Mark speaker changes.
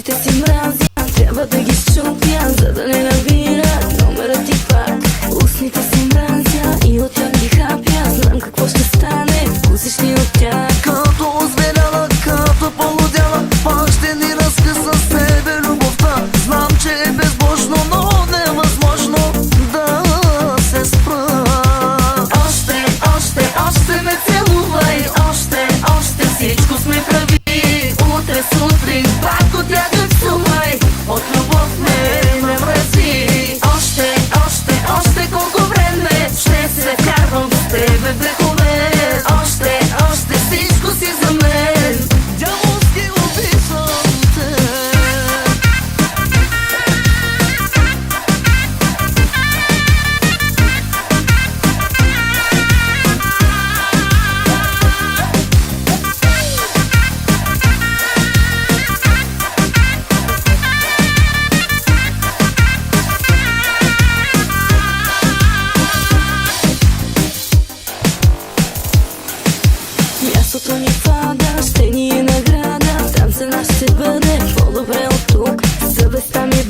Speaker 1: Устните си мразя, трябва да ги счупя, за да не набират номера ти пак. Устните си мразя и от тях ги хапя. Знам какво ще стане, вкусиш ли от тях.
Speaker 2: Като озверяла, като полудяла, пак ще ни разкъса с тебе любовта. Знам, че е безбожно, но невъзможно да се спра.
Speaker 1: Още ме целувай, още всичко сме прави. Утре сутрин пак от тях гъцувай, от любов ме мрази. Още колко време ще се вкарвам с тебе в грехове. Още всичко си за мен.
Speaker 2: Дяволски обичам те.
Speaker 1: Мястото ни пада, ще ни е награда. Там за нас ще бъде по-добре от тук. Съвестта ми